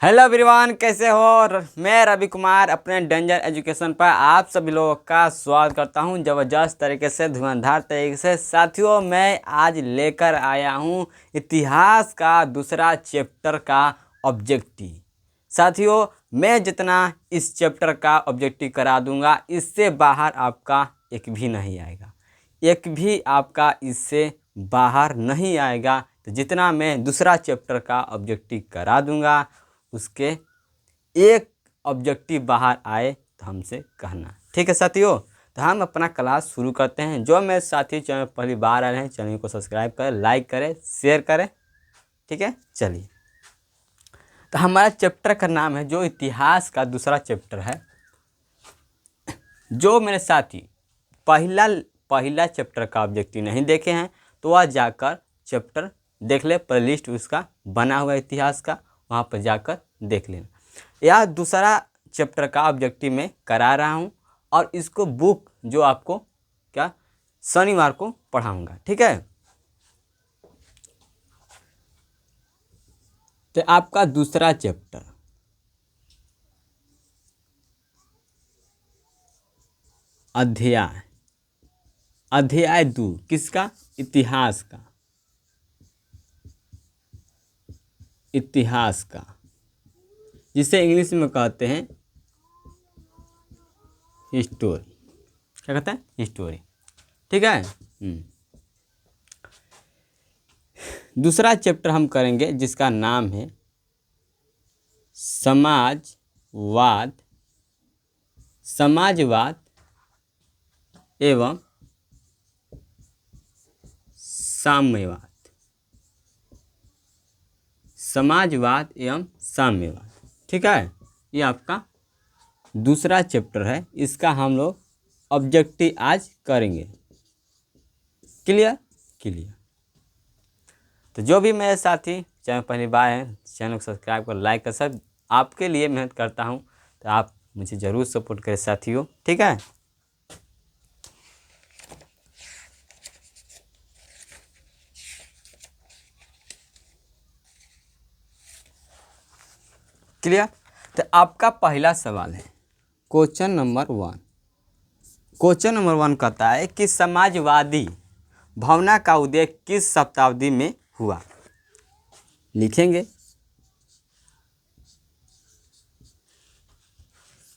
Hello everyone, कैसे हो। मैं रवि कुमार अपने डेंजर एजुकेशन पर आप सभी लोगों का स्वागत करता हूं ज़बरदस्त तरीके से, धुआंधार तरीके से। साथियों, मैं आज लेकर आया हूं इतिहास का दूसरा चैप्टर का ऑब्जेक्टिव। साथियों, मैं जितना इस चैप्टर का ऑब्जेक्टिव करा दूंगा, इससे बाहर आपका एक भी नहीं आएगा, एक भी आपका इससे बाहर नहीं आएगा। तो जितना मैं दूसरा चैप्टर का ऑब्जेक्टिव करा दूंगा, उसके एक ऑब्जेक्टिव बाहर आए तो हमसे कहना, ठीक है साथियों। तो हम अपना क्लास शुरू करते हैं। जो मेरे साथी चैनल पहली बार आ रहे हैं, चैनल को सब्सक्राइब करें, लाइक करें, शेयर करें, ठीक है। चलिए, तो हमारा चैप्टर का नाम है, जो इतिहास का दूसरा चैप्टर है। जो मेरे साथी पहला चैप्टर का ऑब्जेक्टिव नहीं देखे हैं, तो वह जाकर चैप्टर देख ले, प्लेलिस्ट उसका बना हुआ इतिहास का, वहाँ पर जाकर देख लेना। यह दूसरा चैप्टर का ऑब्जेक्टिव मैं करा रहा हूँ, और इसको बुक जो आपको क्या शनिवार को पढ़ाऊँगा, ठीक है। तो आपका दूसरा चैप्टर अध्याय 2 किसका? इतिहास का, जिसे इंग्लिश में कहते हैं हिस्टोरी। क्या कहते हैं? हिस्टोरी, ठीक है। दूसरा चैप्टर हम करेंगे जिसका नाम है समाजवाद एवं साम्यवाद, ठीक है। ये आपका दूसरा चैप्टर है, इसका हम लोग ऑब्जेक्टिव आज करेंगे। क्लियर। तो जो भी मेरे साथी चैनल पहली बार हैं, चैनल को सब्सक्राइब कर, लाइक कर, सब आपके लिए मेहनत करता हूं, तो आप मुझे ज़रूर सपोर्ट करें साथियों, ठीक है। क्लियर। तो आपका पहला सवाल है, क्वेश्चन नंबर 1 कहता है कि समाजवादी भावना का उदय किस शताब्दी में हुआ? लिखेंगे।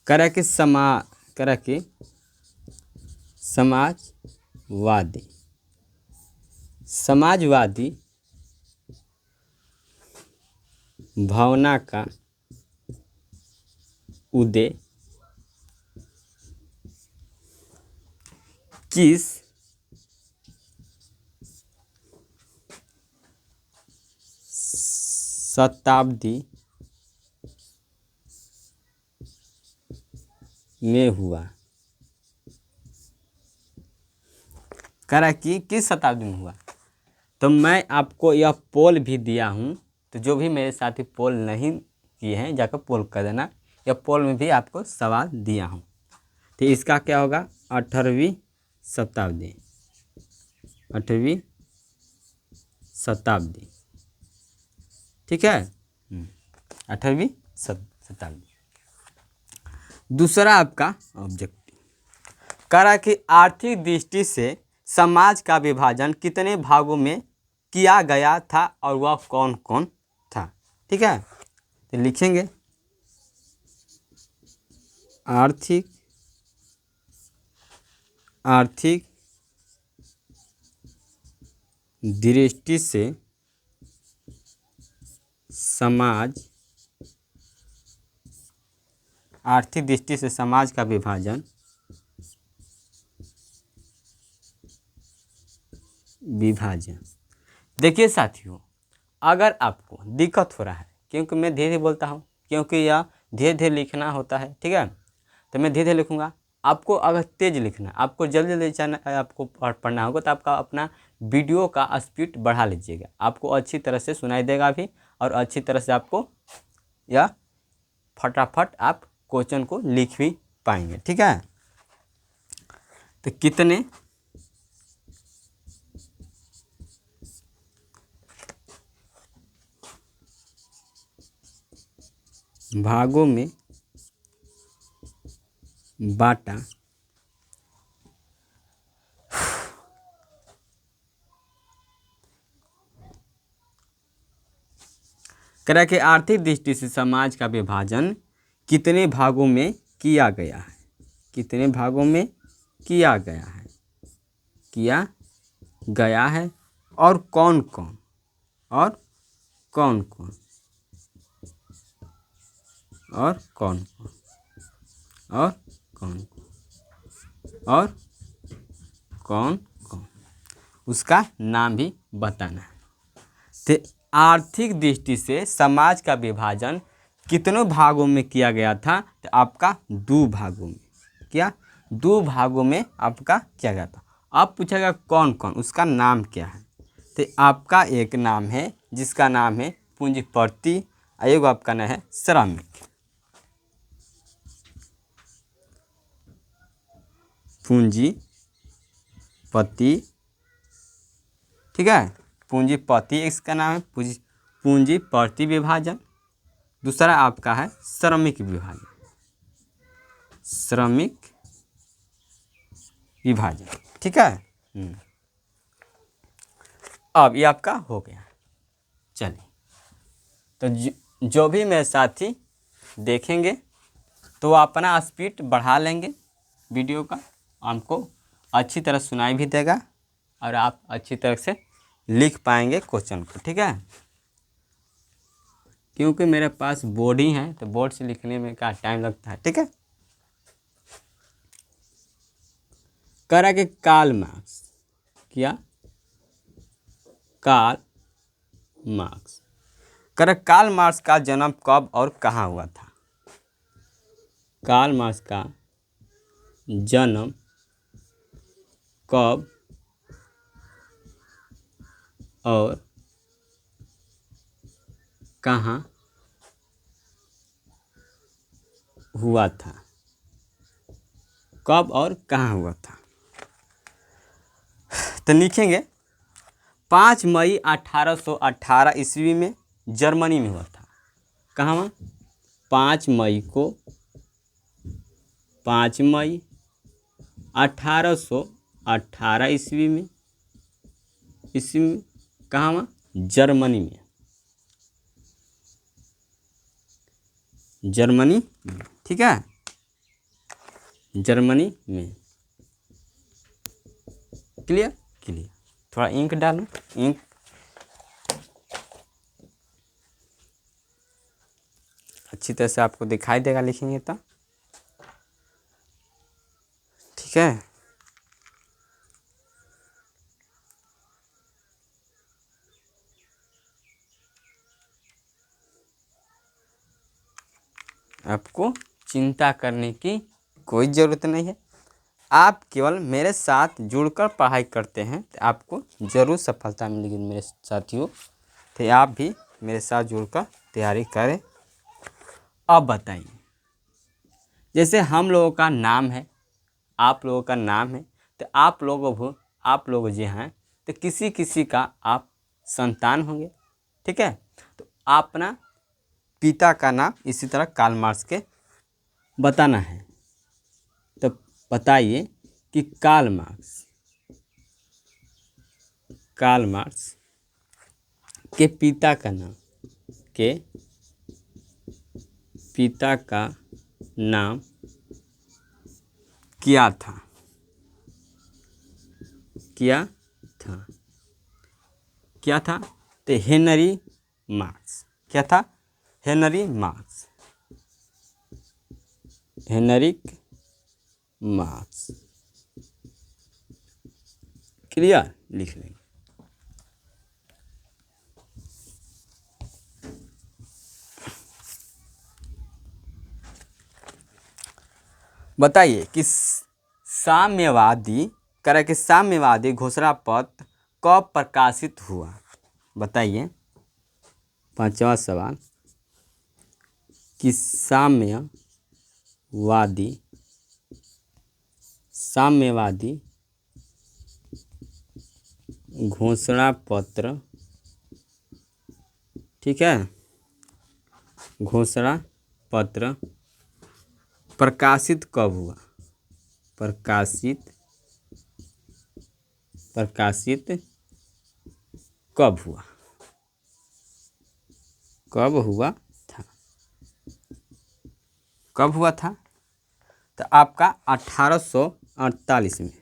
करा कि समाजवादी भावना का उदय किस शताब्दी में हुआ? करा कि किस शताब्दी में हुआ। तो मैं आपको यह पोल भी दिया हूँ, तो जो भी मेरे साथी पोल नहीं किए हैं, जाकर पोल कर देना। यह पोल में भी आपको सवाल दिया हूँ। तो इसका क्या होगा? 18वीं शताब्दी, ठीक है। 18वीं शताब्दी। दूसरा आपका ऑब्जेक्टिव करा कि आर्थिक दृष्टि से समाज का विभाजन कितने भागों में किया गया था और वह कौन कौन था, ठीक है। तो लिखेंगे, आर्थिक दृष्टि से समाज का विभाजन देखिए साथियों, अगर आपको दिक्कत हो रहा है, क्योंकि मैं धीरे धीरे बोलता हूँ, क्योंकि यह धीरे धीरे लिखना होता है, ठीक है। तो मैं धीरे धीरे लिखूँगा। आपको अगर तेज़ लिखना, आपको जल्दी जल्दी आपको पढ़ना होगा, तो आपका अपना वीडियो का स्पीड बढ़ा लीजिएगा। आपको अच्छी तरह से सुनाई देगा भी, और अच्छी तरह से आपको यह फटाफट आप क्वेश्चन को लिख भी पाएंगे, ठीक है। तो कितने भागों में बांटा करा के आर्थिक दृष्टि से समाज का विभाजन कितने भागों में किया गया है? कितने भागों में किया गया है? किया गया है। और कौन कौन? और कौन कौन? और कौन कौन? और कौन कौन? और कौन कौन? उसका नाम भी बताना है। तो आर्थिक दृष्टि से समाज का विभाजन कितनों भागों में किया गया था? तो आपका 2 भागों में। क्या? 2 भागों में आपका किया गया था। अब पूछेगा कौन कौन, उसका नाम क्या है? तो आपका एक नाम है जिसका नाम है पूंजीपति, एक आपका नाम है श्रमिक। पूंजीपति, ठीक है, पूंजीपति इसका नाम है पूंजीपति विभाजन। दूसरा आपका है श्रमिक विभाजन। श्रमिक विभाजन, ठीक है। अब ये आपका हो गया। चलिए, तो जो भी मेरे साथी देखेंगे तो अपना स्पीड बढ़ा लेंगे वीडियो का, हमको अच्छी तरह सुनाई भी देगा और आप अच्छी तरह से लिख पाएंगे क्वेश्चन को, ठीक है। क्योंकि मेरे पास बोर्ड ही है तो बोर्ड से लिखने में क्या टाइम लगता है, ठीक है। करा के कार्ल मार्क्स, क्या? Karl Marx. करा कार्ल मार्क्स का जन्म कब और कहाँ हुआ था? कार्ल मार्क्स का जन्म कब और कहाँ हुआ था? कब और कहाँ हुआ था? तो लिखेंगे 5 मई 1818 ईस्वी में जर्मनी में हुआ था। कहाँ हुआ? 5 मई 1818 ईस्वी में कहाँ हुआ? जर्मनी में। जर्मनी में, ठीक है, जर्मनी में। क्लियर? क्लियर। थोड़ा इंक डालो, इंक अच्छी तरह से आपको दिखाई देगा लिखेंगे तो, ठीक है। आपको चिंता करने की कोई ज़रूरत नहीं है। आप केवल मेरे साथ जुड़कर पढ़ाई करते हैं तो आपको ज़रूर सफलता मिलेगी मेरे साथियों। तो आप भी मेरे साथ जुड़कर तैयारी करें। अब बताइए, जैसे हम लोगों का नाम है, आप लोगों का नाम है, तो आप लोग जो हैं तो किसी किसी का आप संतान होंगे, ठीक है। तो अपना पिता का नाम इसी तरह कार्ल मार्क्स के बताना है। तो बताइए कि कार्ल मार्क्स के पिता का नाम क्या था? क्या था? तो हेनरी मार्क्स। क्या था? Henry marks. क्लियर? लिख लेंगे। बताइए कि साम्यवादी घोषणा पत्र कब प्रकाशित हुआ? बताइए। 5वां सवाल कि साम्यवादी घोषणा पत्र, ठीक है, घोषणा पत्र प्रकाशित कब हुआ? प्रकाशित कब हुआ? कब हुआ था? कब हुआ था? तो आपका 1848 में।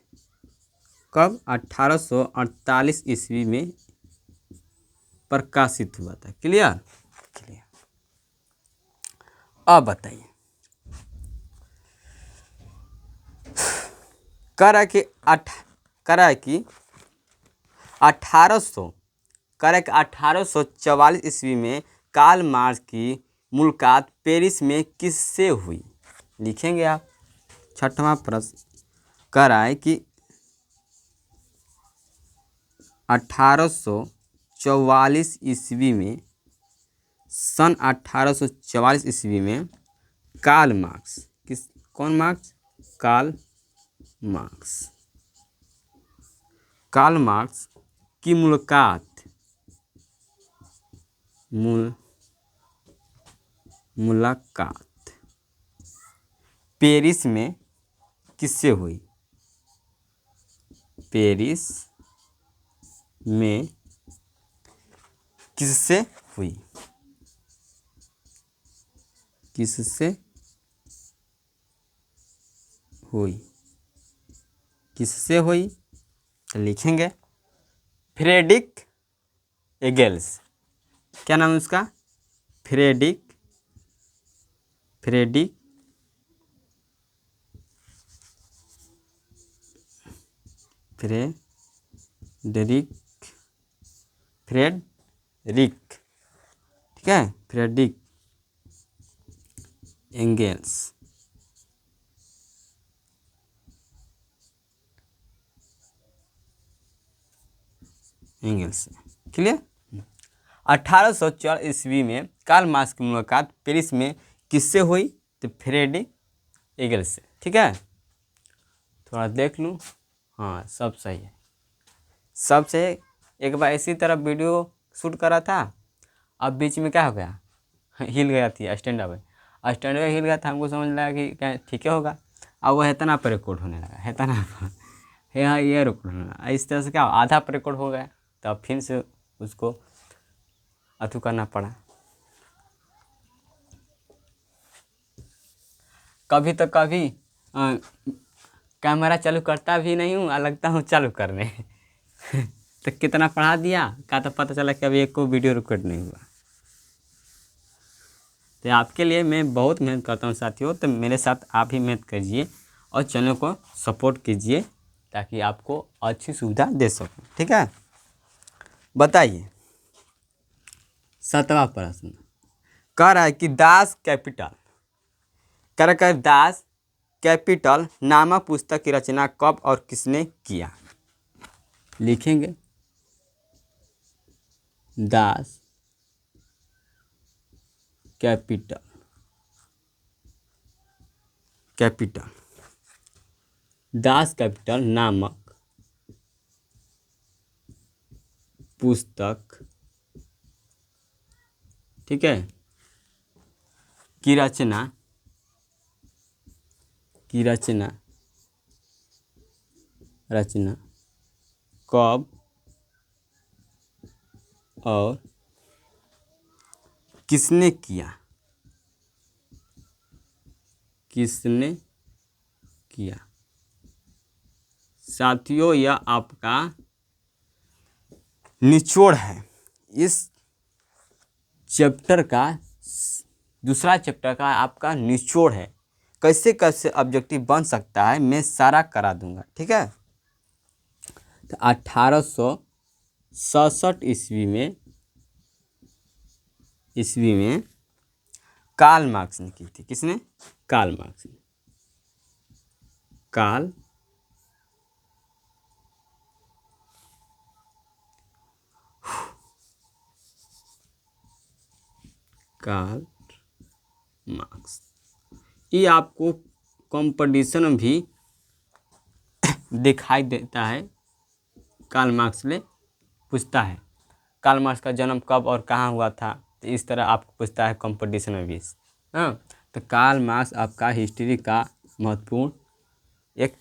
कब? 1848 ईस्वी में प्रकाशित हुआ था। क्लियर? क्लियर। अब बताइए, कह रहा है कि 1844 ईस्वी में कार्ल मार्क्स की मुलाकात पेरिस में किससे हुई? लिखेंगे आप। छठवां प्रश्न कह रहा है कि 1844 ईस्वी में, सन 1844 ईस्वी में कार्ल मार्क्स, कौन मार्क्स? कार्ल मार्क्स की मुलाकात पेरिस में किससे हुई? पेरिस में किससे हुई? किससे हुई? तो लिखेंगे फ्रेडरिक एंगेल्स। क्या नाम है उसका? फ्रेडरिक ठीक है, फ्रेडरिक एंगेल्स। क्लियर? 1804 ईस्वी में कार्ल मार्क्स की मुलाकात पेरिस में किससे हुई? तो फ्रेडरिक एंगेल्स से। ठीक है, थोड़ा देख लूँ। हाँ, सब सही है, सब सही। एक बार इसी तरह वीडियो शूट करा था, अब बीच में क्या हो गया, हिल गया थी स्टैंड अप हिल गया था। हमको समझ लगा कि क्या ठीक है होगा, अब वो इतना पर रिकॉर्ड होने लगा, इतना यहाँ ये रिकॉर्ड होने लगा। इस तरह से क्या आधा पर रिकॉर्ड हो गया, तब फिर से उसको अथू करना पड़ा। कभी तो कभी कैमरा चालू करता भी नहीं हूँ और लगता हूँ चालू करने तो कितना पढ़ा दिया का, तो पता चला कि अभी एक को वीडियो रिकॉर्ड नहीं हुआ। तो आपके लिए मैं बहुत मेहनत करता हूँ साथियों, तो मेरे साथ आप भी मेहनत कीजिए और चैनल को सपोर्ट कीजिए ताकि आपको अच्छी सुविधा दे सकूँ। ठीक है, बताइए। 7वां प्रश्न कह रहा है कि दास कैपिटल नामक पुस्तक की रचना कब और किसने किया? लिखेंगे दास कैपिटल नामक पुस्तक, ठीक है, की रचना कब और किसने किया? साथियों, यह आपका निचोड़ है। इस चैप्टर का, दूसरा चैप्टर का आपका निचोड़ है। कैसे कैसे ऑब्जेक्टिव बन सकता है मैं सारा करा दूंगा। ठीक है, तो 1867 ईस्वी में कार्ल मार्क्स ने की थी। किसने? कार्ल मार्क्स ने। Karl Marx. ये आपको कंपटीशन में भी दिखाई देता है। कार्ल मार्क्स ने पूछता है कार्ल मार्क्स का जन्म कब और कहाँ हुआ था, तो इस तरह आपको पूछता है कंपटीशन में भी। हाँ, तो कार्ल मार्क्स आपका हिस्ट्री का महत्वपूर्ण एक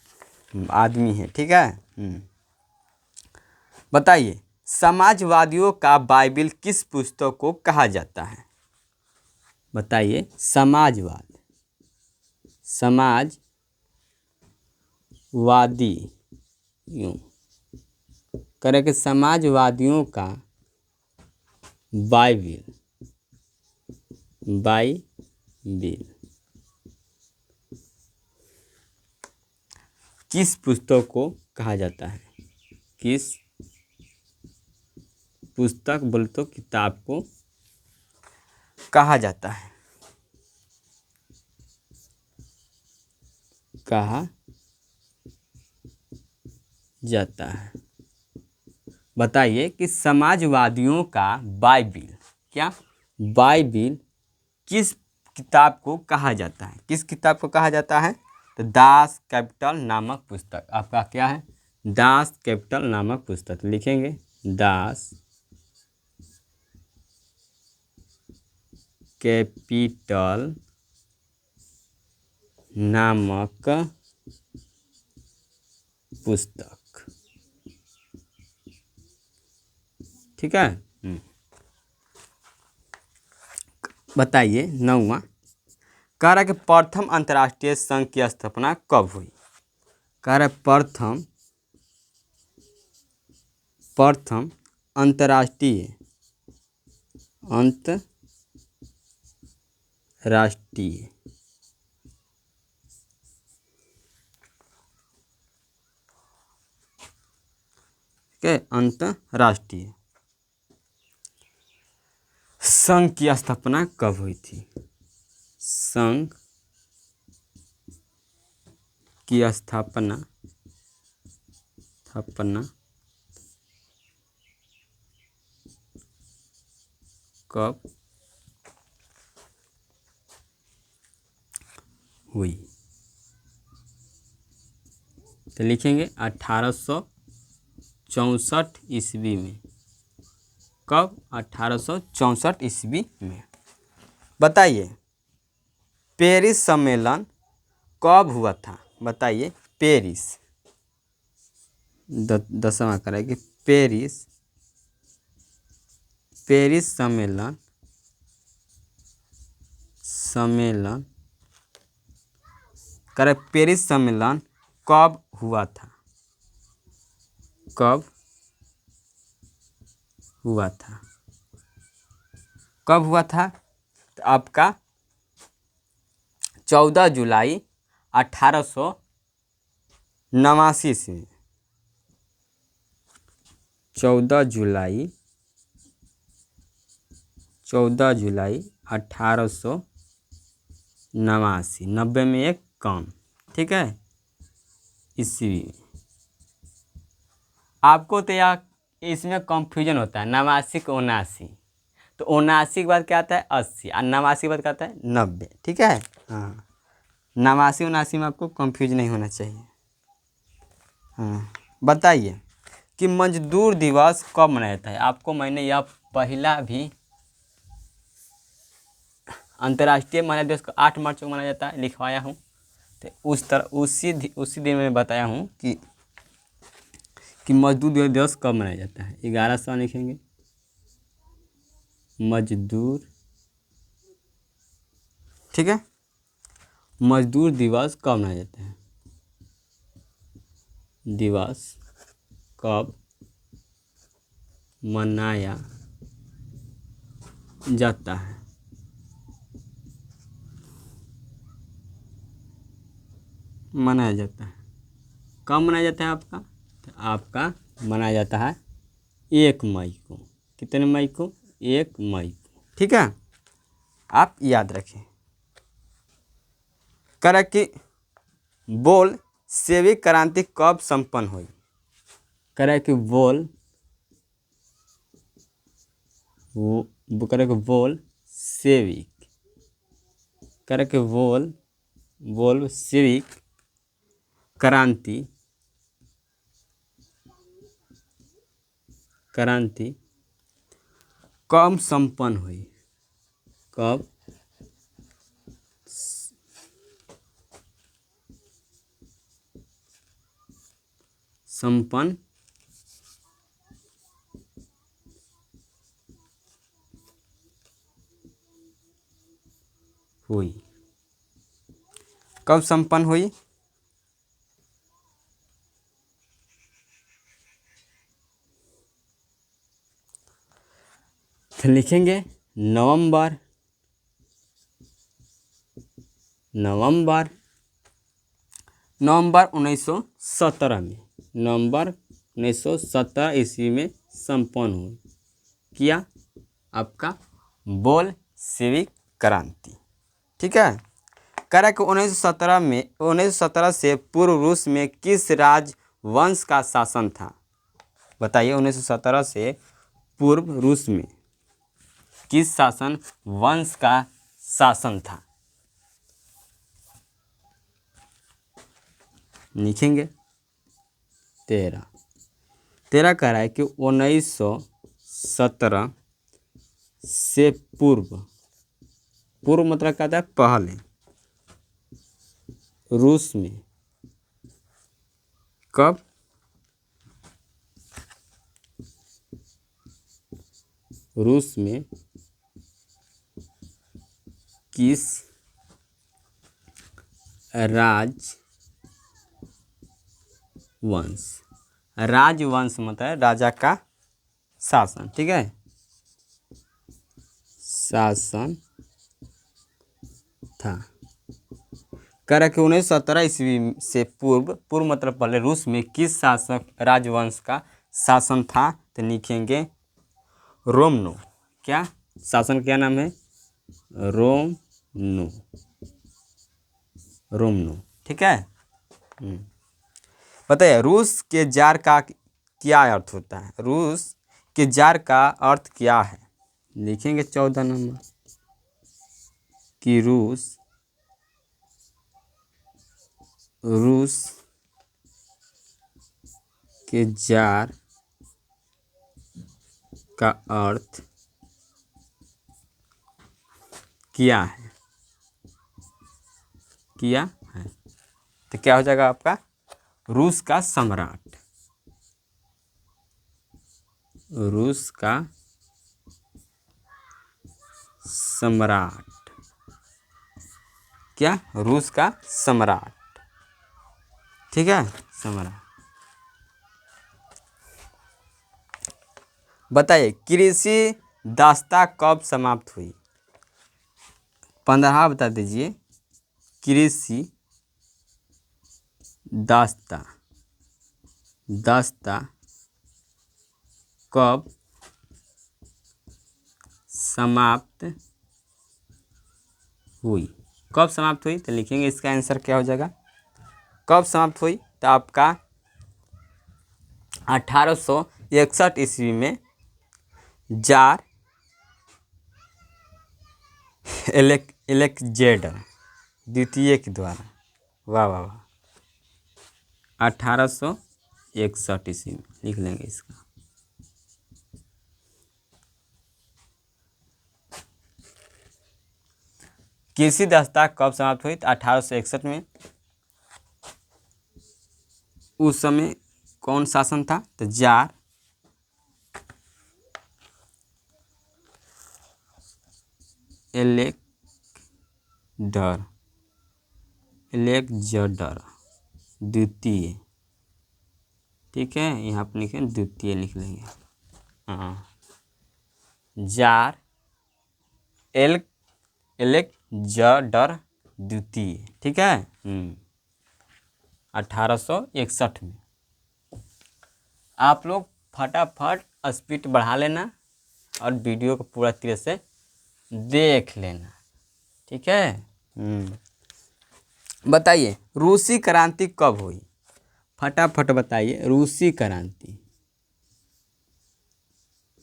आदमी है। ठीक है। बताइए, समाजवादियों का बाइबिल किस पुस्तक को कहा जाता है? बताइए, समाजवादियों करे कि समाजवादियों का बाइबिल किस पुस्तक को कहा जाता है? किस पुस्तक बोले तो किताब को कहा जाता है? कहा जाता है। बताइए कि समाजवादियों का बाइबिल बाइबिल किस किताब को कहा जाता है? किस किताब को कहा जाता है? तो दास कैपिटल नामक पुस्तक। आपका क्या है? दास कैपिटल नामक पुस्तक लिखेंगे। दास कैपिटल नामक पुस्तक। ठीक है। बताइए 9वां, कह रहा है कि प्रथम अंतर्राष्ट्रीय संघ की स्थापना कब हुई? कह रहा है प्रथम अंतर्राष्ट्रीय अंतर्राष्ट्रीय संघ की स्थापना कब हुई थी? संघ की स्थापना कब हुई? तो लिखेंगे 1864 ईस्वी में। कब? 1864 ईस्वी में। बताइए, पेरिस सम्मेलन कब हुआ था? बताइए, पेरिस 10वां करें कि पेरिस सम्मेलन करे, पेरिस सम्मेलन कब हुआ था? कब हुआ था? तो आपका 14 जुलाई 1889 से 14 जुलाई 1889, 90 में एक कम। ठीक है। ईस्वी आपको तो यार इसमें कंफ्यूजन होता है, 89 को 79। तो 79 के बाद क्या आता है? 80, और 89 के बाद क्या आता है? 90। ठीक है। हाँ, 89 79 में आपको कंफ्यूज नहीं होना चाहिए। हाँ, बताइए कि मजदूर दिवस कब मनाया जाता है? आपको मैंने यह पहला भी अंतर्राष्ट्रीय महिला दिवस को 8 मार्च को मनाया जाता है लिखवाया हूँ। तो उसी दिन में बताया हूँ कि मजदूर दिवस कब मनाया जाता है। 1100 लिखेंगे। मजदूर, ठीक है, मजदूर दिवस कब मनाया जाता है? दिवस कब मनाया जाता है? कब मनाया जाता है आपका? तो आपका मनाया जाता है 1 मई को। कितने मई को? 1 मई को। ठीक है, आप याद रखें। कह कि बोल सेविक क्रांति कब संपन्न हुई? कह कि बोल सेविक क्रांति कब संपन्न हुई? कब संपन्न हुई। कब संपन्न हुई? तो लिखेंगे नवंबर नवंबर 1917 में, नवंबर 1917 ईस्वी में संपन्न हुई। किया आपका बोल्शेविक क्रांति। ठीक है। कह रहा है कि 1917 से पूर्व रूस में किस राजवंश का शासन था? बताइए, 1917 से पूर्व रूस में किस शासन वंश का शासन था? लिखेंगे 13 कह रहा है कि 1917 से पूर्व मतलब कहता है पहले, रूस में कब? रूस में किस राजवंश मतलब राजा का शासन। ठीक है, शासन था। कह रहा कि 1917 ईस्वी से पूर्व मतलब पहले रूस में किस शासक राजवंश का शासन था? तो लिखेंगे रोमनो। क्या शासन क्या नाम है? रोमनो। ठीक है। बताइए, रूस के जार का क्या अर्थ होता है? रूस के जार का अर्थ क्या है? लिखेंगे 14 नंबर कि रूस के जार का अर्थ क्या है? तो क्या हो जाएगा आपका? रूस का सम्राट। रूस का सम्राट। क्या? रूस का सम्राट। ठीक है, सम्राट। बताइए, कृषि दासता कब समाप्त हुई? 15 बता दीजिए। कृषि दासता कब समाप्त हुई? कब समाप्त हुई? तो लिखेंगे इसका आंसर क्या हो जाएगा? कब समाप्त हुई? तो आपका 1861 ईस्वी में जार एलेक्जेंडर द्वितीय के द्वारा। वाह वाह वाह। 1861 ईस्वी में लिख लेंगे इसका। कृषि दासता कब समाप्त हुई? तो 1861 में। उस समय कौन शासन था? तो जार एलेक्जेंडर द्वितीय। ठीक है, यहाँ पर लिखें द्वितीय लिख लेंगे। हाँ, जार एलेक्जेंडर द्वितीय। ठीक है, 1861 में। आप लोग फटाफट स्पीड बढ़ा लेना और वीडियो को पूरा तरह से देख लेना। ठीक है। बताइए, रूसी क्रांति कब हुई? फटाफट बताइए, रूसी क्रांति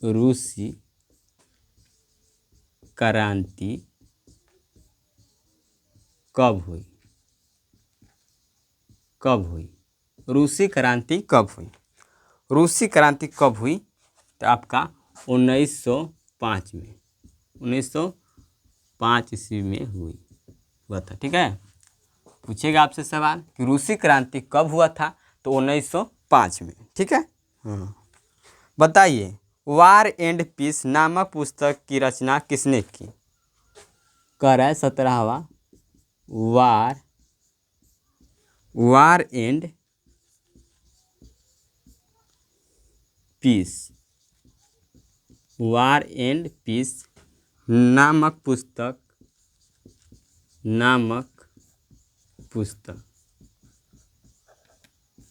कब हुई? रूसी क्रांति कब हुई? रूसी क्रांति कब हुई? तो आपका 1905 में, 1905 ईस्वी में हुई। बता। ठीक है, पूछेगा आपसे सवाल कि रूसी क्रांति कब हुआ था? तो 1905 1905 में। ठीक है। हाँ, बताइए वार एंड पीस नामक पुस्तक की रचना किसने की? कर है 17वां war war and peace war and peace नामक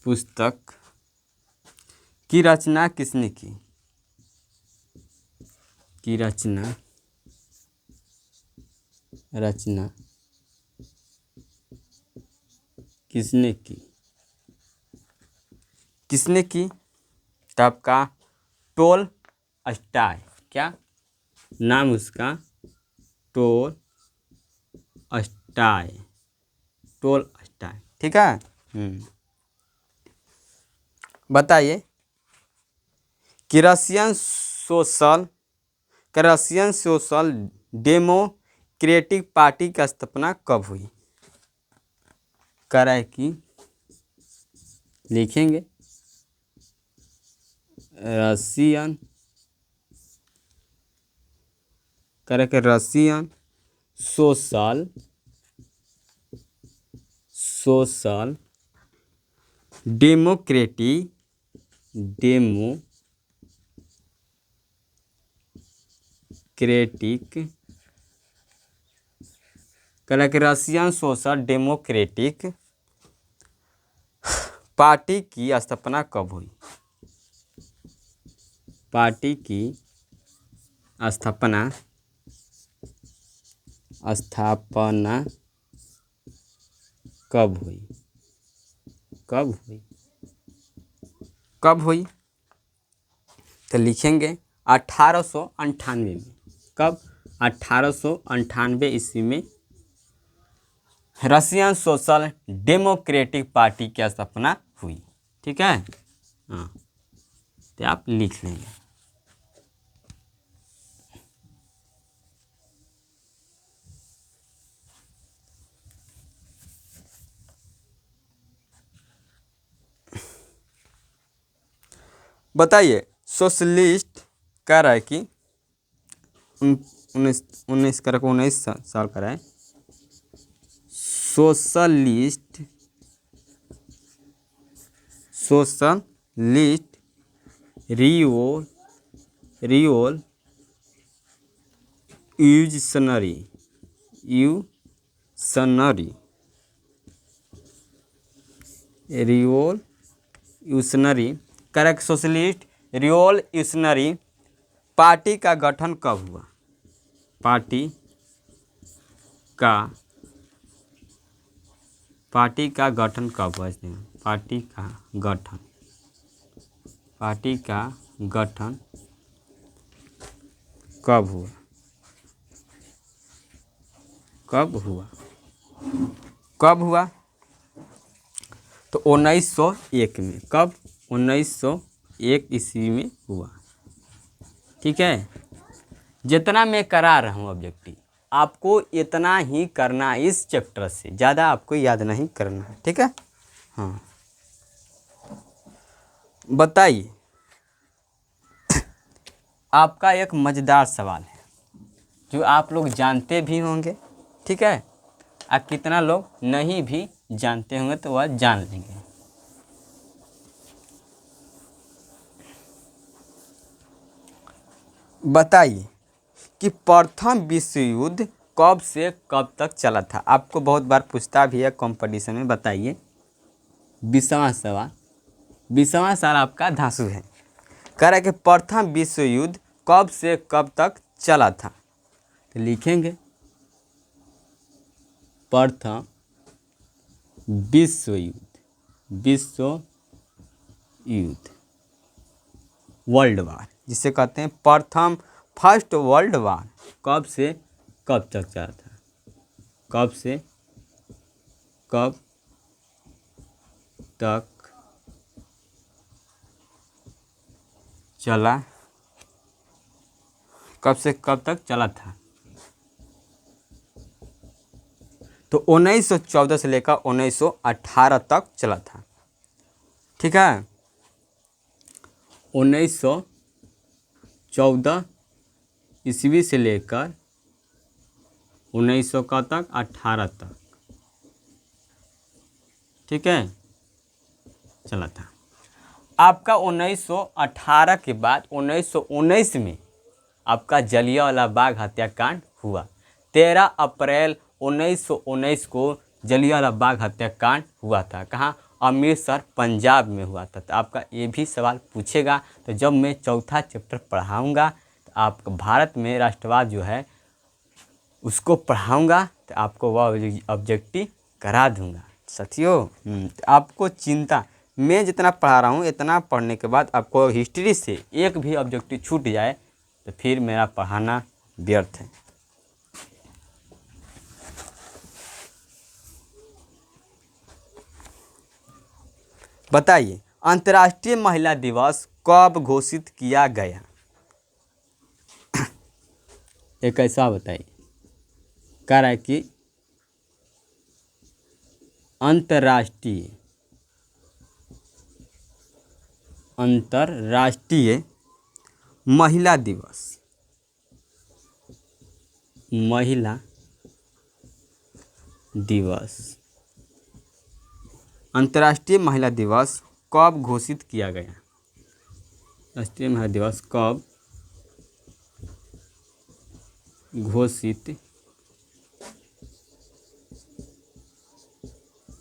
पुस्तक की रचना किसने की? की रचना किसने की? तब का टोल स्टाय। क्या नाम उसका? टोल स्टाय। ठीक है। बताइए कि रशियन सोशल डेमोक्रेटिक पार्टी की स्थापना कब हुई? करे कि लिखेंगे Russian social democratic Russian social democratic party की स्थापना कब हुई? पार्टी की स्थापना कब हुई? तो लिखेंगे 1898 में। कब? 1898 ईस्वी में रशियन सोशल डेमोक्रेटिक पार्टी की स्थापना हुई। ठीक है। हाँ, तो आप लिख लेंगे। बताइए सोशलिस्ट कह रहा है कि 19 साल का है। Socialist revolutionary correct socialist revolutionary party का गठन कब हुआ? पार्टी का गठन कब हुआ? पार्टी का गठन कब हुआ? तो 1901 में। कब? 1901 ईस्वी में हुआ। ठीक है। जितना मैं करा रहा हूँ ऑब्जेक्टिव, आपको इतना ही करना है। इस चैप्टर से ज़्यादा आपको याद नहीं करना है। ठीक है। हाँ, बताइए आपका एक मज़ेदार सवाल है जो आप लोग जानते भी होंगे। ठीक है। और कितना लोग नहीं भी जानते होंगे तो वह जान लेंगे। बताइए कि प्रथम विश्व युद्ध कब से कब तक चला था? आपको बहुत बार पूछता भी है कंपटीशन में। बताइए 20वां साल आपका धांसू है। कह रहा है कि प्रथम विश्व युद्ध कब से कब तक चला था? तो लिखेंगे प्रथम विश्व युद्ध वर्ल्ड वार, जिसे कहते हैं फर्स्ट वर्ल्ड वार, कब से कब तक चला था? कब से कब तक चला? कब से कब तक चला था? तो 1914 से लेकर 1918 तक चला था। ठीक है। 1914 ईस्वी से लेकर 1900 का तक 18 तक, ठीक है, चला था। आपका 1918 के बाद 1919 में आपका जलियांवाला बाग हत्याकांड हुआ। 13 अप्रैल 1919 को जलियांवाला बाग हत्याकांड हुआ था। कहाँ? अमृतसर, पंजाब में हुआ था। तो आपका ये भी सवाल पूछेगा। तो जब मैं चौथा चैप्टर पढ़ाऊँगा तो आपका भारत में राष्ट्रवाद जो है उसको पढ़ाऊँगा, तो आपको वह ऑब्जेक्टिव करा दूँगा साथियों। तो आपको चिंता, मैं जितना पढ़ा रहा हूँ इतना पढ़ने के बाद आपको हिस्ट्री से एक भी ऑब्जेक्टिव छूट जाए तो फिर मेरा पढ़ाना व्यर्थ है। बताइए, अंतर्राष्ट्रीय महिला दिवस कब घोषित किया गया? एक ऐसा बताइए। कह रहा है कि अंतर्राष्ट्रीय महिला दिवस अंतर्राष्ट्रीय महिला दिवस कब घोषित किया गया? राष्ट्रीय महिला दिवस कब घोषित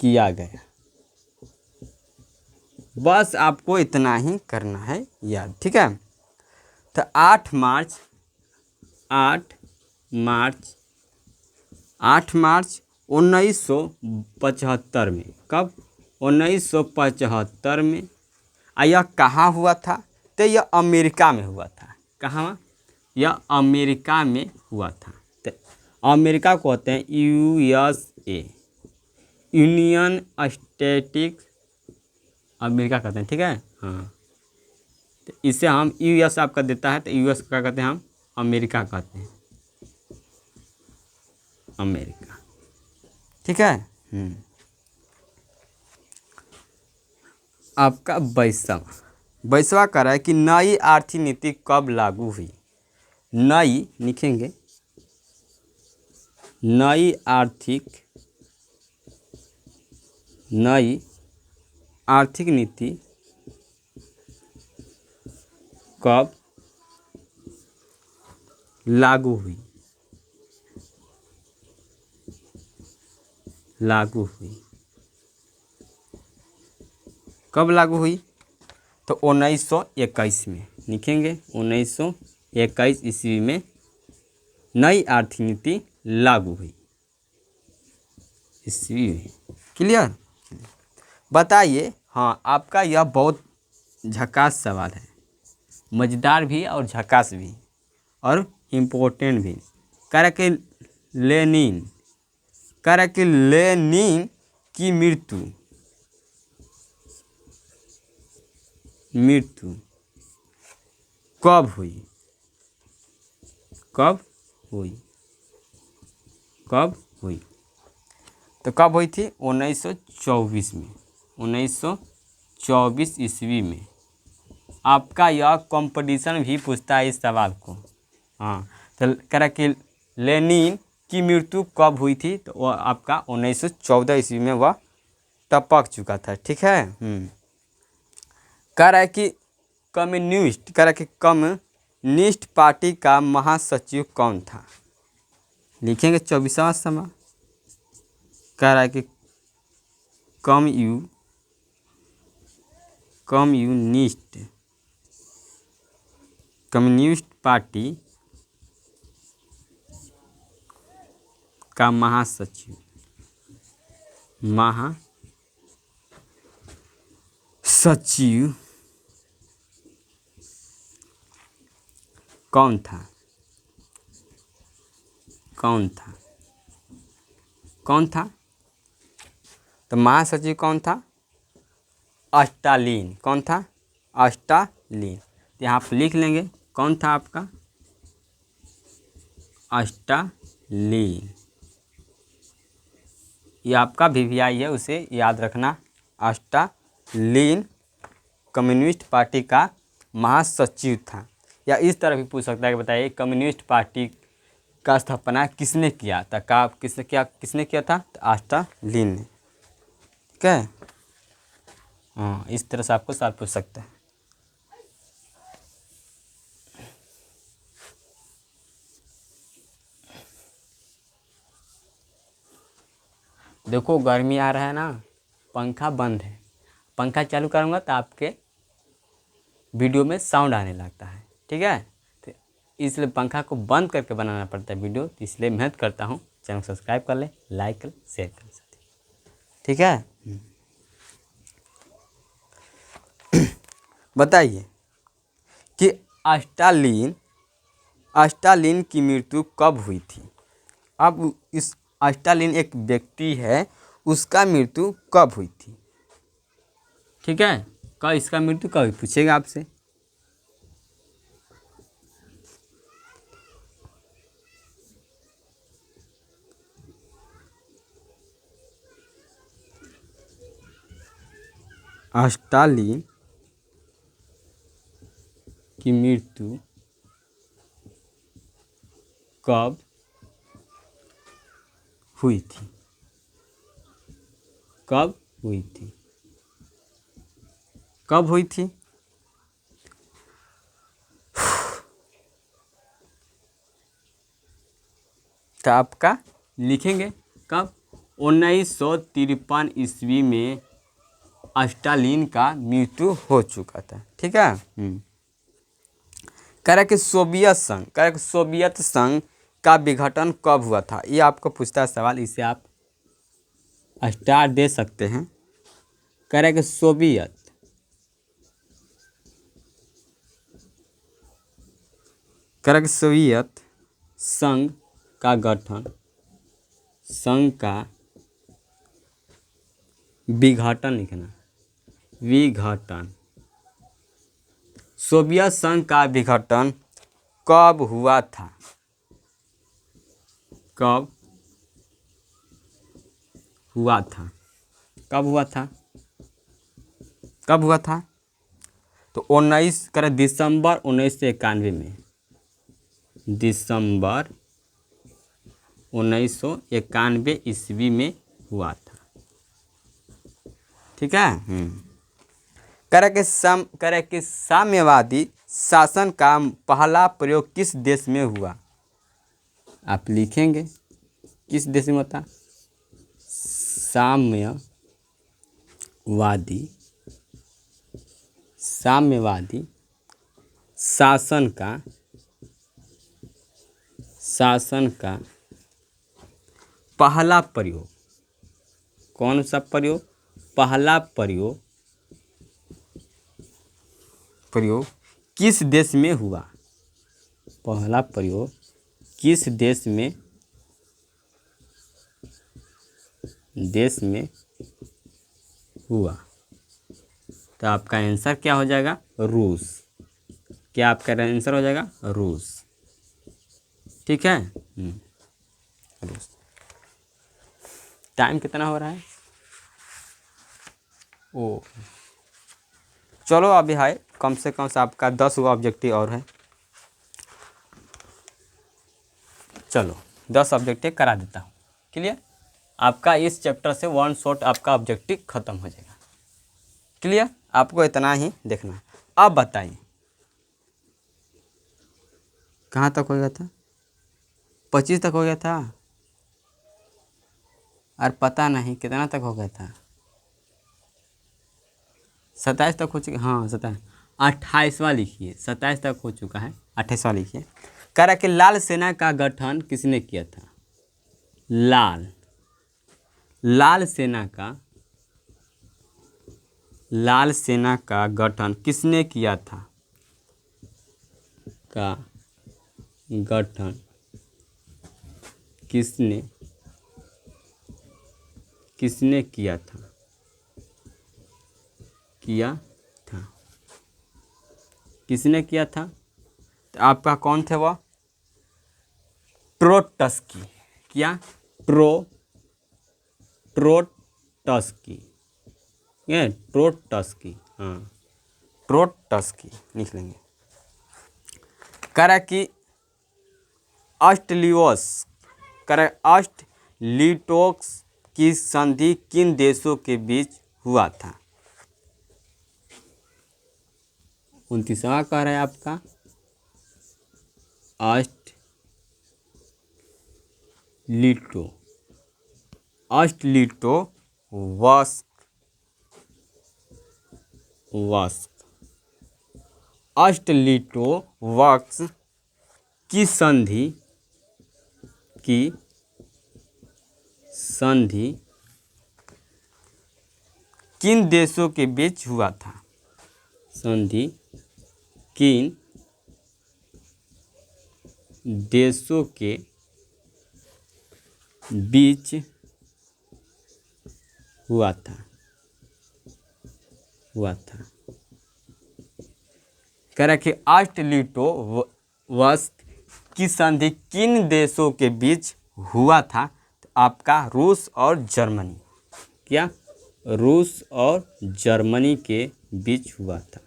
किया गया? बस आपको इतना ही करना है याद, ठीक है। तो 8 मार्च 1975 में, कब? 1975 में। यह कहाँ हुआ था? तो यह अमेरिका में हुआ था। कहाँ? यह अमेरिका में हुआ था। तो अमेरिका को कहते हैं USA, यूनियन स्टेटिक अमेरिका कहते हैं, ठीक है। हाँ, तो इसे हम US आपका देता है तो US का कहते हैं हम अमेरिका कहते हैं, अमेरिका, ठीक है। आपका 22वां कह रहा है कि नई आर्थिक नीति कब लागू हुई? नई लिखेंगे, नई आर्थिक नीति कब लागू हुई? कब लागू हुई? तो 1921 में लिखेंगे। 1921 ईस्वी में नई आर्थिक नीति लागू हुई ईस्वी में। क्लियर? बताइए। हाँ, आपका यह बहुत झकास सवाल है, मज़ेदार भी और झकास भी और इम्पोर्टेंट भी। कह रहा कि लेनिन की मृत्यु कब हुई? तो कब हुई थी? 1924 में, 1924 ईस्वी में। आपका यह कंपटीशन भी पूछता है इस सवाल को। हाँ, तो कह रहा कि लेनिन की मृत्यु कब हुई थी? तो वह आपका 1914 ईस्वी में वह टपक चुका था, ठीक है। कह रहा है कि कम्युनिस्ट पार्टी का महासचिव कौन था? लिखेंगे 24वां समय। कह रहा है कि कम्युनिस्ट पार्टी का महासचिव कौन था? तो महासचिव कौन था? स्टालिन। कौन था? स्टालिन। यहाँ आप लिख लेंगे कौन था आपका? स्टालिन। ये आपका VVI है, उसे याद रखना। स्टालिन कम्युनिस्ट पार्टी का महासचिव था। या इस तरह भी पूछ सकता है कि बताइए कम्युनिस्ट पार्टी का स्थापना किसने किया था? किसने किया था? तो स्टालिन ने। ठीक है, हाँ, इस तरह से आपको सवाल पूछ सकता है। देखो गर्मी आ रहा है ना, पंखा बंद है, पंखा चालू करूँगा तो आपके वीडियो में साउंड आने लगता है। ठीक है, तो इसलिए पंखा को बंद करके बनाना पड़ता है वीडियो, तो इसलिए मेहनत करता हूँ। चैनल को सब्सक्राइब कर ले, लाइक कर, शेयर कर साथी। ठीक है, बताइए कि स्टालिन स्टालिन की मृत्यु कब हुई थी? अब इस स्टालिन एक व्यक्ति है, उसका मृत्यु कब हुई थी? ठीक है, कब इसका मृत्यु कब हुई पूछेगा आपसे। स्टालिन की मृत्यु कब हुई थी? कब हुई थी? कब हुई थी? तो आपका लिखेंगे कब? 1953 ईस्वी में स्टालिन का मृत्यु हो चुका था। ठीक है, कह रहा कि सोवियत संघ का विघटन कब हुआ था? ये आपको पूछता है सवाल, इसे आप स्टार दे सकते हैं। कह रहा है कि सोवियत संघ का गठन, संघ का विघटन लिखना, विघटन, सोवियत संघ का विघटन कब हुआ था? कब हुआ था? कब हुआ था? कब हुआ था? तो 19 दिसंबर 1991 में, दिसंबर 1991 ईस्वी में हुआ था। ठीक है, कह रहा कि साम्यवादी शासन का पहला प्रयोग किस देश में हुआ? आप लिखेंगे किस देश में होता? साम्यवादी शासन का पहला प्रयोग, कौन सा प्रयोग? पहला प्रयोग किस देश में हुआ? पहला प्रयोग किस देश में हुआ? तो आपका आंसर क्या हो जाएगा? रूस। क्या आपका आंसर हो जाएगा? रूस। ठीक है, रूस। टाइम कितना हो रहा है? ओ चलो, अभी है कम से कम आपका 10 ऑब्जेक्टिव और है। चलो 10 ऑब्जेक्टिव करा देता हूँ। क्लियर? आपका इस चैप्टर से 1 शॉट आपका ऑब्जेक्टिव खत्म हो जाएगा। क्लियर? आपको इतना ही देखना। अब बताइए कहाँ तक हो गया था? 25 तक हो गया था, और पता नहीं कितना तक हो गया था। 27 तक हो चुका, हाँ 27, 28वां लिखिए। 27 तक हो चुका है, 28वां लिखिए। कह रहा कि लाल सेना का गठन किसने किया था? लाल सेना का गठन किसने किया था? का गठन किसने किया था? किसने किया था? तो आपका कौन थे वो? ट्रोट्स्की। क्या? ट्रोट्स्की, ये ट्रोट्स्की, हाँ ट्रोट्स्की लिख लेंगे। कह रहा है कि अष्टलियोस करे अष्टलिटोक्स की संधि किन देशों के बीच हुआ था। 29वां कह रहा है आपका अष्टलिटो वस्क अष्टलिटोवस्क की संधि किन देशों के बीच हुआ था। संधि किन देशों के बीच हुआ था कह रहा कि अष्टलिटोवस्क की संधि किन देशों के बीच हुआ था। तो आपका रूस और जर्मनी, क्या रूस और जर्मनी के बीच हुआ था।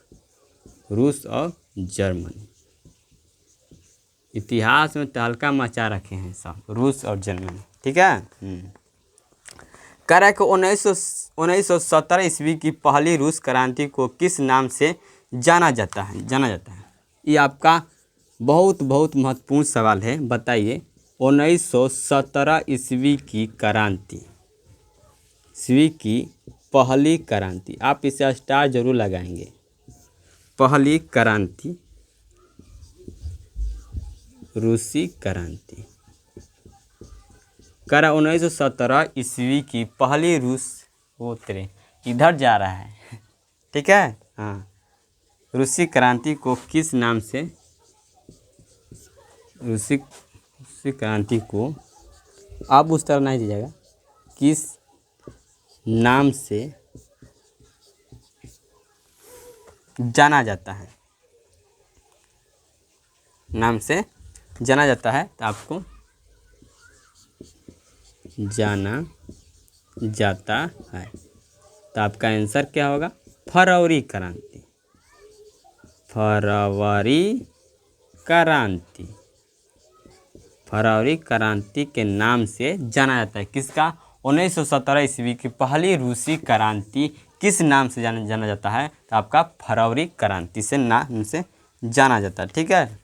रूस और जर्मनी इतिहास में तहलका मचा रखे हैं सब, रूस और जर्मनी, ठीक है। कह रहा है कि 1917 ईस्वी की पहली रूस क्रांति को किस नाम से जाना जाता है। ये आपका बहुत महत्वपूर्ण सवाल है, बताइए। 1917 ईस्वी की पहली क्रांति, आप इसे स्टार जरूर लगाएंगे। पहली क्रांति, रूसी क्रांति। करा 1917 ईस्वी की पहली रूस, वो तेरे इधर जा रहा है ठीक है। हाँ, रूसी क्रांति को किस नाम से, रूसी क्रांति को आप उस तरह नहीं दीजिएगा, किस नाम से जाना जाता है, तो आपको जाना जाता है, तो आपका आंसर क्या होगा, फरवरी क्रांति। फरवरी क्रांति के नाम से जाना जाता है। किसका, 1917 ईस्वी की पहली रूसी क्रांति किस नाम से जाना जाता है, तो आपका फरवरी क्रांति से नाम से जाना जाता है, ठीक है।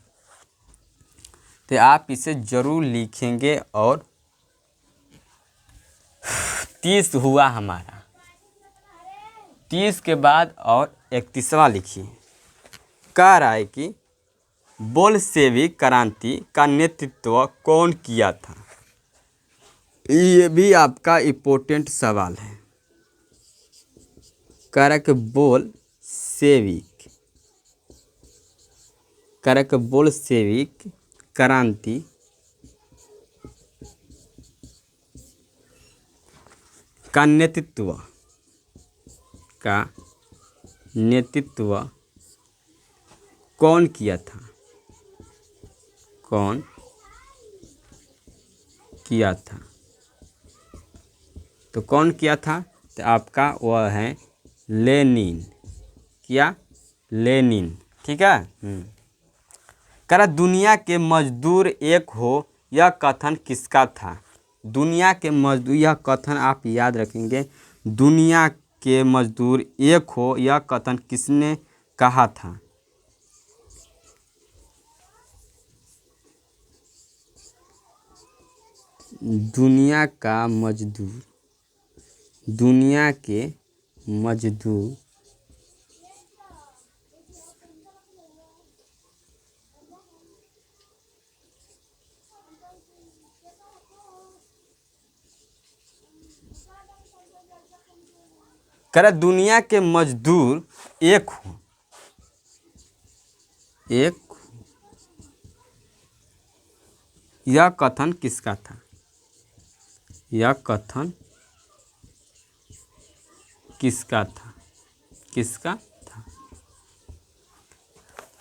तो आप इसे जरूर लिखेंगे। और 30 हुआ हमारा, 30 के बाद और 31वां लिखिए। कह रहा है कि बोल्शेविक क्रांति का नेतृत्व कौन किया था। ये भी आपका इम्पोर्टेंट सवाल है। कह रहा है कि बोल्शेविक क्रांति का नेतृत्व कौन किया था। तो कौन किया था, तो आपका वह है लेनिन। क्या, लेनिन, ठीक है। कह रहा दुनिया के मजदूर एक हो, यह कथन किसका था। दुनिया के मजदूर, यह कथन आप याद रखेंगे। दुनिया के मजदूर एक हो, यह कथन किसने कहा था। दुनिया के मजदूर कह रहा दुनिया के मजदूर एक हो, यह कथन किसका था। किसका था।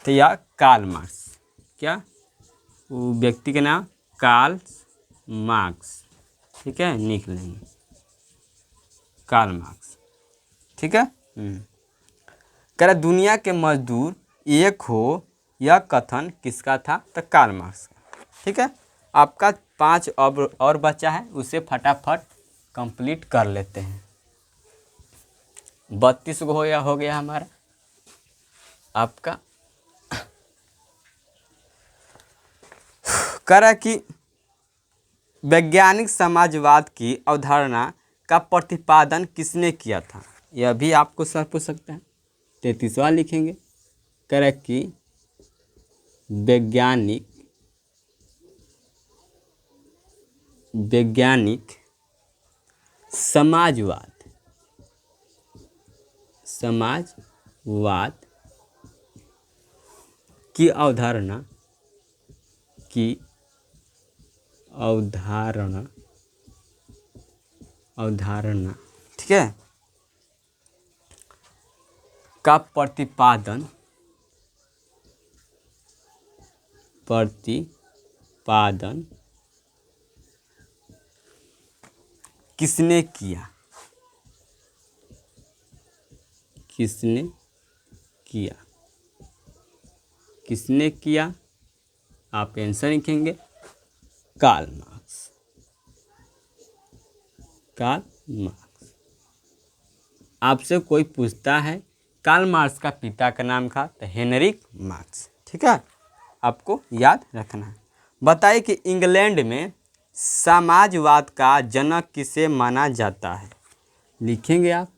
तो यह कार्ल मार्क्स। क्या, वो व्यक्ति के नाम कार्ल मार्क्स, ठीक है, लिख लेंगे कार्ल मार्क्स, ठीक है। कह दुनिया के मजदूर एक हो, यह कथन किसका था? तो कार्ल मार्क्स का। ठीक है, आपका 5 अब और बचा है, उसे फटाफट कंप्लीट कर लेते हैं। 32 को हो गया हमारा आपका। कह रहा कि वैज्ञानिक समाजवाद की अवधारणा का प्रतिपादन किसने किया था? यह भी आपको सर पूछ सकता है। 33वां लिखेंगे। कह रहा कि वैज्ञानिक समाजवाद की अवधारणा ठीक है, का प्रतिपादन किसने किया? आप आंसर लिखेंगे कार्ल मार्क्स। आपसे कोई पूछता है कार्ल मार्क्स का पिता का नाम था? तो हेनरिक मार्क्स। ठीक है, आपको याद रखना है। बताइए कि इंग्लैंड में समाजवाद का जनक किसे माना जाता है? लिखेंगे आप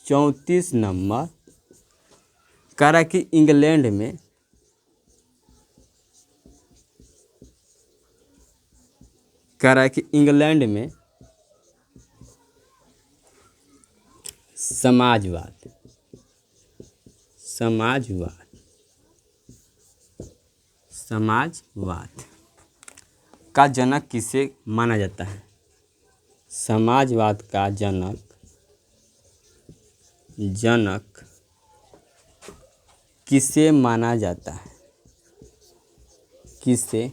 34 नंबर। कह रहा कि इंग्लैंड में समाजवाद का जनक किसे माना जाता है? समाजवाद का जनक किसे माना जाता है? किसे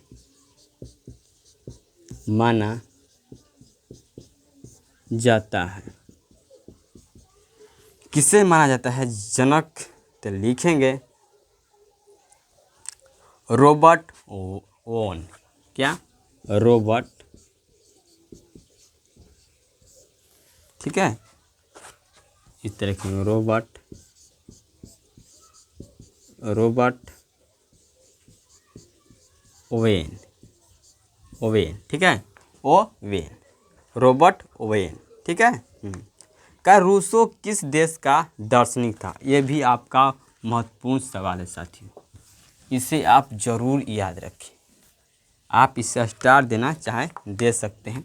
माना जाता है जनक? तो लिखेंगे रॉबर्ट ओवन। क्या? रॉबर्ट। ठीक है, इस तरह के रॉबर्ट ओवेन। ठीक है, ओवेन, रॉबर्ट ओवेन। ठीक है। का रूसो किस देश का दार्शनिक था? यह भी आपका महत्वपूर्ण सवाल है साथियों, इसे आप जरूर याद रखें। आप इसे स्टार देना चाहे दे सकते हैं।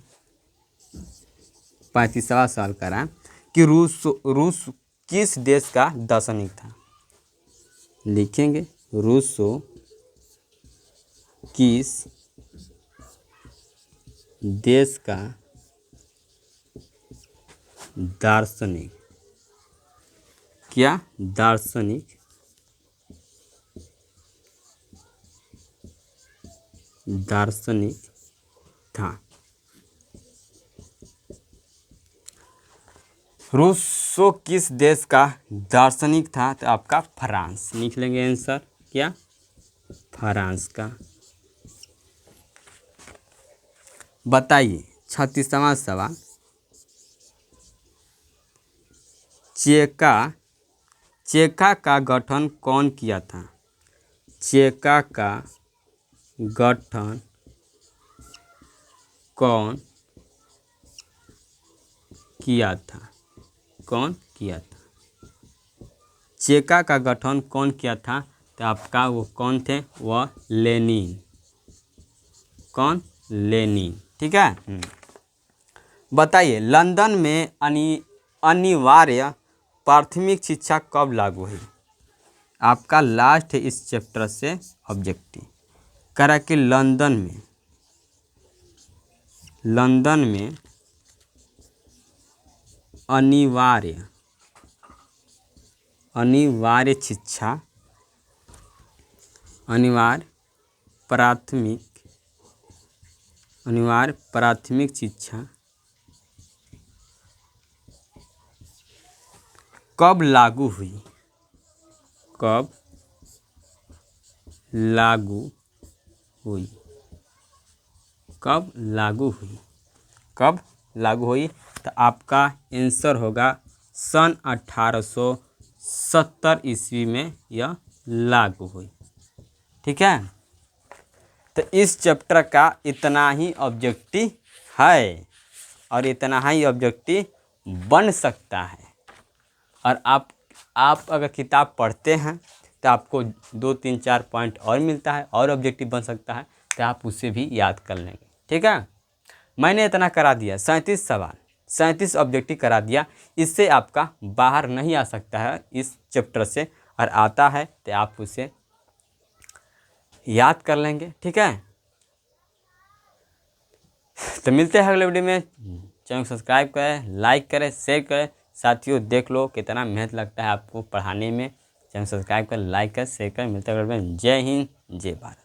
35वां सवाल कर रहा है कि रूस किस देश का दार्शनिक था? लिखेंगे रूसो किस देश का दार्शनिक था? रूसो किस देश का दार्शनिक था? तो आपका फ्रांस। लिख लेंगे आंसर। क्या? फ्रांस का। बताइए 36वां सवाल। चेका का गठन कौन किया था? चेका का गठन कौन किया था? चेका का गठन कौन किया था? तो आपका वो कौन थे? वह लेनिन। कौन? लेनिन। ठीक है। बताइए लंदन में अनिवार्य प्राथमिक शिक्षा कब लागू हुई? आपका लास्ट है इस चैप्टर से ऑब्जेक्टिव। कह रहा कि लंदन में अनिवार्य शिक्षा प्राथमिक शिक्षा कब लागू हुई? कब लागू हुई, कब लागू हुई, कब लागू हुई, तो आपका आंसर होगा सन 1870 ईस्वी में यह लागू हुई। ठीक है, तो इस चैप्टर का इतना ही ऑब्जेक्टिव है और इतना ही ऑब्जेक्टिव बन सकता है। और आप अगर किताब पढ़ते हैं तो आपको 2 3 4 पॉइंट और मिलता है और ऑब्जेक्टिव बन सकता है, तो आप उसे भी याद कर लेंगे। ठीक है, मैंने इतना करा दिया, 37 सवाल 37 ऑब्जेक्टिव करा दिया। इससे आपका बाहर नहीं आ सकता है इस चैप्टर से, और आता है तो आप उसे याद कर लेंगे। ठीक है, तो मिलते हैं अगले वीडियो में। चैनल को सब्सक्राइब करें, लाइक करें, शेयर करें। साथियों देख लो कितना मेहनत लगता है आपको पढ़ाने में। चैनल सब्सक्राइब करें, लाइक करें, शेयर करें। मिलते हैं अगले वीडियो में। जय हिंद, जय भारत।